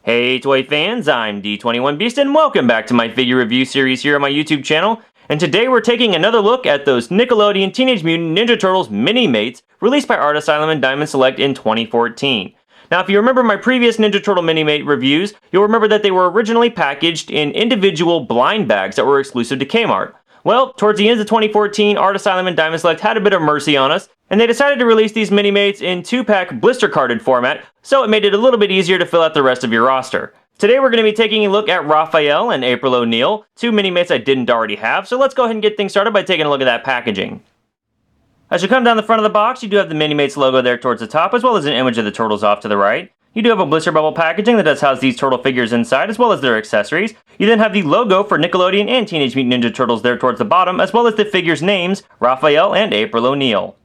Hey toy fans, I'm D21Beast and welcome back to my figure review series here on my YouTube channel. And today we're taking another look at those Nickelodeon Teenage Mutant Ninja Turtles Minimates released by Art Asylum and Diamond Select in 2014. Now if you remember my previous Ninja Turtle Minimate reviews, you'll remember that they were originally packaged in individual blind bags that were exclusive to Kmart. Well, towards the end of 2014, Art Asylum and Diamond Select had a bit of mercy on us, and they decided to release these Minimates in 2-pack blister carded format, so it made it a little bit easier to fill out the rest of your roster. Today we're going to be taking a look at Raphael and April O-Neil, two Minimates I didn't already have, so let's go ahead and get things started by taking a look at that packaging. As you come down the front of the box, you do have the Minimates logo there towards the top, as well as an image of the turtles off to the right. You do have a blister bubble packaging that does house these turtle figures inside, as well as their accessories. You then have the logo for Nickelodeon and Teenage Mutant Ninja Turtles there towards the bottom, as well as the figures' names, Raphael and April O-Neil.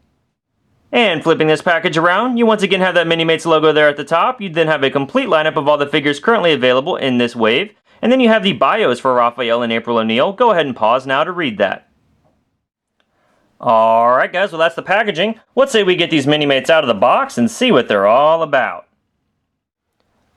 And flipping this package around, you once again have that Minimates logo there at the top. You then have a complete lineup of all the figures currently available in this wave. And then you have the bios for Raphael and April O-Neil. Go ahead and pause now to read that. Alright guys, well that's the packaging. Let's say we get these Minimates out of the box and see what they're all about.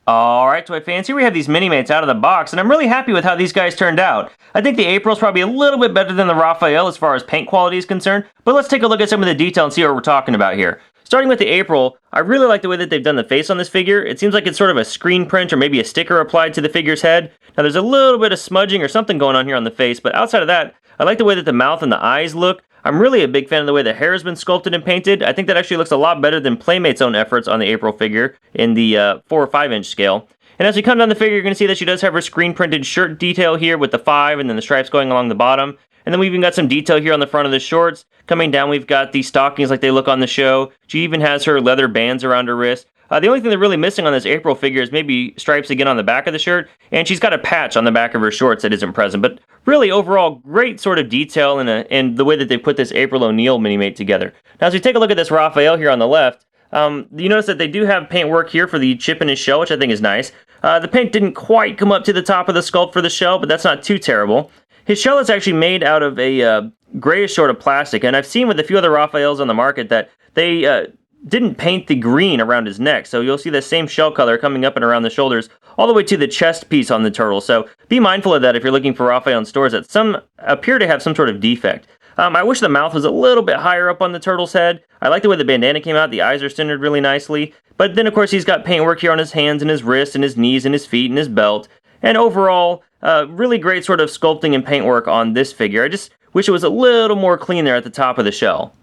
Alright toy fans, here we have these Minimates out of the box, and I'm really happy with how these guys turned out. I think the April's probably a little bit better than the Raphael as far as paint quality is concerned, but let's take a look at some of the detail and see what we're talking about here. Starting with the April, I really like the way that they've done the face on this figure. It seems like it's sort of a screen print or maybe a sticker applied to the figure's head. Now there's a little bit of smudging or something going on here on the face, but outside of that, I like the way that the mouth and the eyes look. I'm really a big fan of the way the hair has been sculpted and painted. I think that actually looks a lot better than Playmate's own efforts on the April figure in the 4 or 5 inch scale. And as we come down the figure, you're going to see that she does have her screen printed shirt detail here with the 5 and then the stripes going along the bottom. And then we've even got some detail here on the front of the shorts. Coming down, we've got the stockings like they look on the show. She even has her leather bands around her wrist. The only thing they're really missing on this April figure is maybe stripes again on the back of the shirt, and she's got a patch on the back of her shorts that isn't present. But really, overall, great sort of detail and the way that they put this April O-Neil Minimate together. Now, as we take a look at this Raphael here on the left, you notice that they do have paint work here for the chip in his shell, which I think is nice. The paint didn't quite come up to the top of the sculpt for the shell, but that's not too terrible. His shell is actually made out of a grayish sort of plastic, and I've seen with a few other Raphaels on the market that they didn't paint the green around his neck, so you'll see the same shell color coming up and around the shoulders all the way to the chest piece on the turtle, so be mindful of that if you're looking for Raphael in stores that some appear to have some sort of defect. I wish the mouth was a little bit higher up on the turtle's head. I like the way the bandana came out, the eyes are centered really nicely, but then of course he's got paintwork here on his hands and his wrists and his knees and his feet and his belt, and overall, really great sort of sculpting and paintwork on this figure. I just wish it was a little more clean there at the top of the shell.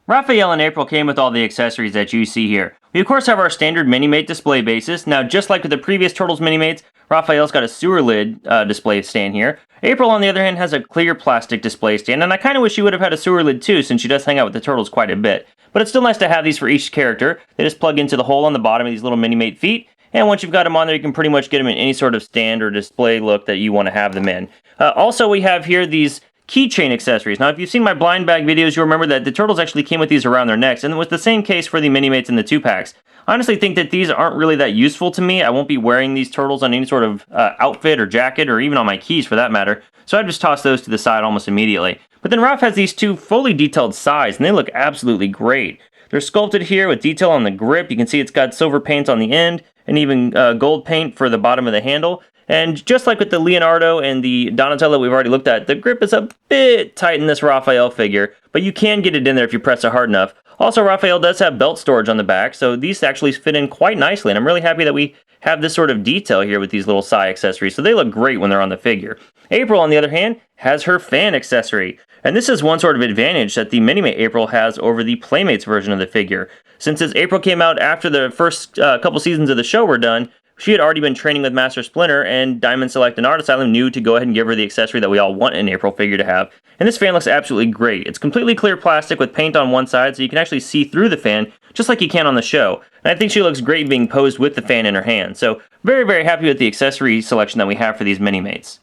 Raphael and April came with all the accessories that you see here. We of course have our standard Minimate display bases. Now just like with the previous Turtles Minimates, Raphael's got a sewer lid display stand here. April on the other hand has a clear plastic display stand, and I kind of wish she would have had a sewer lid too, since she does hang out with the turtles quite a bit. But it's still nice to have these for each character. They just plug into the hole on the bottom of these little Minimate feet, and once you've got them on there, you can pretty much get them in any sort of stand or display look that you want to have them in. Also, we have here these keychain accessories. Now, if you've seen my blind bag videos, you'll remember that the turtles actually came with these around their necks, and it was the same case for the Minimates in the 2-packs. I honestly think that these aren't really that useful to me. I won't be wearing these turtles on any sort of outfit or jacket, or even on my keys for that matter, so I just toss those to the side almost immediately. But then Raph has these two fully detailed sides, and they look absolutely great. They're sculpted here with detail on the grip. You can see it's got silver paint on the end, and even gold paint for the bottom of the handle. And just like with the Leonardo and the Donatello we've already looked at, the grip is a bit tight in this Raphael figure, but you can get it in there if you press it hard enough. Also, Raphael does have belt storage on the back, so these actually fit in quite nicely, and I'm really happy that we have this sort of detail here with these little Psy accessories, so they look great when they're on the figure. April, on the other hand, has her fan accessory, and this is one sort of advantage that the Minimate April has over the Playmates version of the figure. Since this April came out after the first couple seasons of the show were done, she had already been training with Master Splinter, and Diamond Select and Art Asylum knew to go ahead and give her the accessory that we all want an April figure to have. And this fan looks absolutely great. It's completely clear plastic with paint on one side, so you can actually see through the fan, just like you can on the show. And I think she looks great being posed with the fan in her hand. So very, very happy with the accessory selection that we have for these Minimates.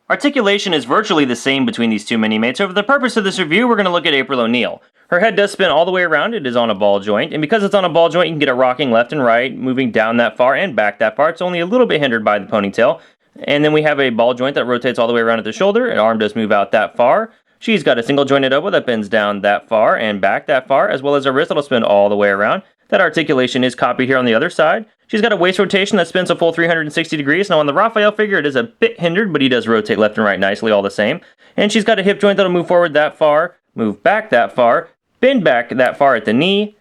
Articulation is virtually the same between these two Minimates, so for the purpose of this review, we're going to look at April O-Neil. Her head does spin all the way around, it is on a ball joint, and because it's on a ball joint, you can get it rocking left and right, moving down that far and back that far. It's only a little bit hindered by the ponytail. And then we have a ball joint that rotates all the way around at the shoulder, and arm does move out that far. She's got a single jointed elbow that bends down that far and back that far, as well as a wrist that'll spin all the way around. That articulation is copied here on the other side. She's got a waist rotation that spins a full 360 degrees. Now on the Raphael figure, it is a bit hindered, but he does rotate left and right nicely all the same. And she's got a hip joint that'll move forward that far, move back that far, bend back that far at the knee.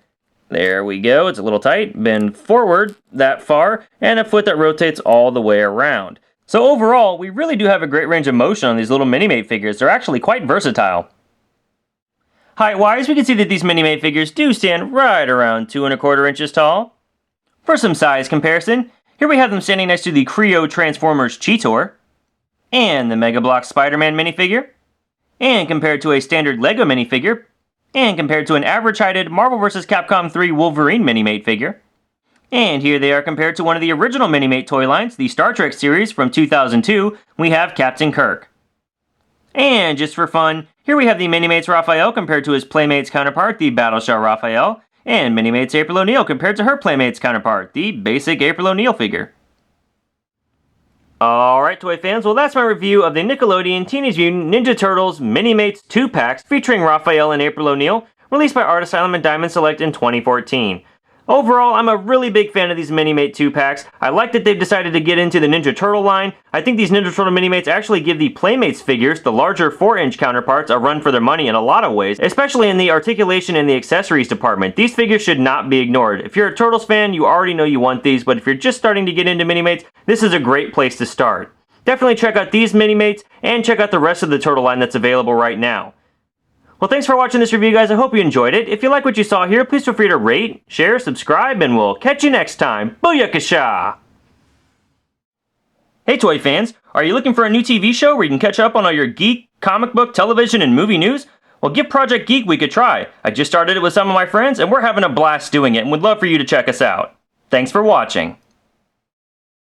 There we go, it's a little tight. Bend forward that far, and a foot that rotates all the way around. So overall, we really do have a great range of motion on these little Minimate figures. They're actually quite versatile. Height-wise, we can see that these Minimate figures do stand right around 2¼ inches tall. For some size comparison, here we have them standing next to the Creo Transformers Cheetor, and the Mega Bloks Spider-Man minifigure, and compared to a standard LEGO minifigure, and compared to an average-heighted Marvel vs. Capcom 3 Wolverine Minimate figure. And here they are compared to one of the original Minimate toy lines, the Star Trek series from 2002, we have Captain Kirk. And just for fun, here we have the Minimates Raphael compared to his Playmates counterpart, the Battleshell Raphael, and Minimates April O-Neil compared to her Playmates counterpart, the basic April O-Neil figure. Alright toy fans, well that's my review of the Nickelodeon Teenage Mutant Ninja Turtles Minimates 2-packs featuring Raphael and April O-Neil, released by Art Asylum Diamond Select in 2014. Overall, I'm a really big fan of these Minimate 2-packs. I like that they've decided to get into the Ninja Turtle line. I think these Ninja Turtle Minimates actually give the Playmates figures, the larger 4-inch counterparts, a run for their money in a lot of ways, especially in the articulation and the accessories department. These figures should not be ignored. If you're a Turtles fan, you already know you want these, but if you're just starting to get into Minimates, this is a great place to start. Definitely check out these Minimates, and check out the rest of the Turtle line that's available right now. Well, thanks for watching this review, guys. I hope you enjoyed it. If you like what you saw here, please feel free to rate, share, subscribe, and we'll catch you next time. Booyakasha! Hey, toy fans! Are you looking for a new TV show where you can catch up on all your geek, comic book, television, and movie news? Well, give Project Geek Week a try. I just started it with some of my friends, and we're having a blast doing it, and would love for you to check us out. Thanks for watching.